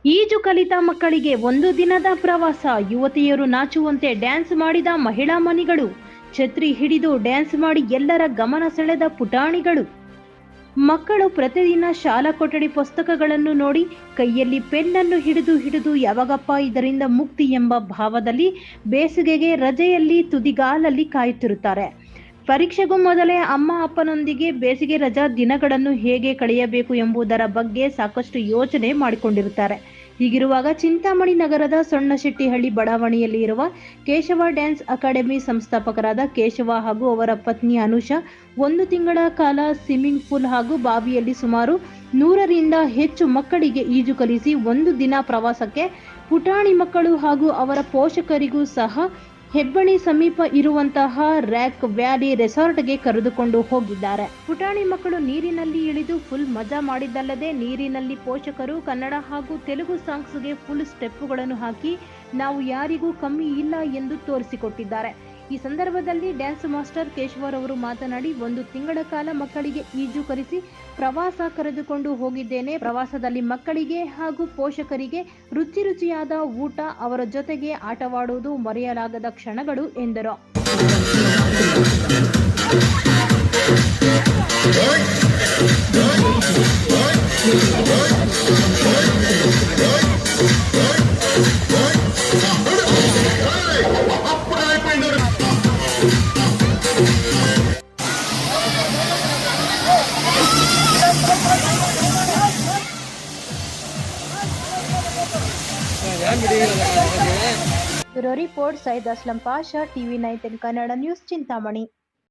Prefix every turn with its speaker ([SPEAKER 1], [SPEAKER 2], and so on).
[SPEAKER 1] ಈಜು ಕಲಿತ ಮಕ್ಕಳಿಗೆ ಒಂದು ದಿನದ ಪ್ರವಾಸ. ಯುವತಿಯರು ನಾಚುವಂತೆ ಡ್ಯಾನ್ಸ್ ಮಾಡಿದ ಮಹಿಳಾ ಮಣಿಗಳು. ಛತ್ರಿ ಹಿಡಿದು ಡ್ಯಾನ್ಸ್ ಮಾಡಿ ಎಲ್ಲರ ಗಮನ ಸೆಳೆದ ಪುಟಾಣಿಗಳು. ಮಕ್ಕಳು ಪ್ರತಿದಿನ ಶಾಲಾ ಕೊಠಡಿ ಪುಸ್ತಕಗಳನ್ನು ನೋಡಿ ಕೈಯಲ್ಲಿ ಪೆನ್ನನ್ನು ಹಿಡಿದು ಯಾವಾಗಪ್ಪ ಇದರಿಂದ ಮುಕ್ತಿ ಎಂಬ ಭಾವದಲ್ಲಿ ಬೇಸಿಗೆಗೆ ರಜೆಯಲ್ಲಿ ತುದಿಗಾಲಲ್ಲಿ ಕಾಯುತ್ತಿರುತ್ತಾರೆ. ಪರೀಕ್ಷೆಗೂ ಮೊದಲೇ ಅಮ್ಮ ಅಪ್ಪನೊಂದಿಗೆ ಬೇಸಿಗೆ ರಜಾ ದಿನಗಳನ್ನು ಹೇಗೆ ಕಳೆಯಬೇಕು ಎಂಬುದರ ಬಗ್ಗೆ ಸಾಕಷ್ಟು ಯೋಚನೆ ಮಾಡಿಕೊಂಡಿರುತ್ತಾರೆ. ಹೀಗಿರುವಾಗ ಚಿಂತಾಮಣಿ ನಗರದ ಸೊಣ್ಣಶೆಟ್ಟಿಹಳ್ಳಿ ಬಡಾವಣೆಯಲ್ಲಿ ಇರುವ ಕೇಶವ ಡ್ಯಾನ್ಸ್ ಅಕಾಡೆಮಿ ಸಂಸ್ಥಾಪಕರಾದ ಕೇಶವ ಹಾಗೂ ಅವರ ಪತ್ನಿ ಅನುಷಾ 1 ತಿಂಗಳ ಕಾಲ ಸ್ವಿಮ್ಮಿಂಗ್ ಪೂಲ್ ಹಾಗೂ ಬಾವಿಯಲ್ಲಿ ಸುಮಾರು 100ರಿಂದ ಹೆಚ್ಚು ಮಕ್ಕಳಿಗೆ ಈಜು ಕಲಿಸಿ 1 ದಿನ ಪ್ರವಾಸಕ್ಕೆ ಪುಟಾಣಿ ಮಕ್ಕಳು ಹಾಗೂ ಅವರ ಪೋಷಕರಿಗೂ ಸಹ ಹೆಬ್ಬಣಿ ಸಮೀಪ ಇರುವಂತಹ ರ್ಯಾಕ್ ವ್ಯಾಲಿ ರೆಸಾರ್ಟ್ಗೆ ಕರೆದುಕೊಂಡು ಹೋಗಿದ್ದಾರೆ. ಪುಟಾಣಿ ಮಕ್ಕಳು ನೀರಿನಲ್ಲಿ ಇಳಿದು ಫುಲ್ ಮಜಾ ಮಾಡಿದ್ದಲ್ಲದೆ ನೀರಿನಲ್ಲಿ ಪೋಷಕರು ಕನ್ನಡ ಹಾಗೂ ತೆಲುಗು ಸಾಂಗ್ಸ್ಗೆ ಫುಲ್ ಸ್ಟೆಪ್ಪುಗಳನ್ನು ಹಾಕಿ ನಾವು ಯಾರಿಗೂ ಕಮ್ಮಿ ಇಲ್ಲ ಎಂದು ತೋರಿಸಿಕೊಟ್ಟಿದ್ದಾರೆ. ಈ ಸಂದರ್ಭದಲ್ಲಿ ಡ್ಯಾನ್ಸ್ ಮಾಸ್ಟರ್ ಕೇಶವರವರು ಮಾತನಾಡಿ 1 ತಿಂಗಳ ಕಾಲ ಮಕ್ಕಳಿಗೆ ಈಜು ಕಲಿಸಿ ಪ್ರವಾಸ ಕರೆದುಕೊಂಡು ಹೋಗಿದ್ದೇನೆ. ಪ್ರವಾಸದಲ್ಲಿ ಮಕ್ಕಳಿಗೆ ಹಾಗೂ ಪೋಷಕರಿಗೆ ರುಚಿಯಾದ ಊಟ, ಅವರ ಜೊತೆಗೆ ಆಟವಾಡುವುದು ಮರೆಯಲಾಗದ ಕ್ಷಣಗಳು ಎಂದರು. Bureau report Syed Aslam Pasha, TV 9 Kannada news, Chintamani.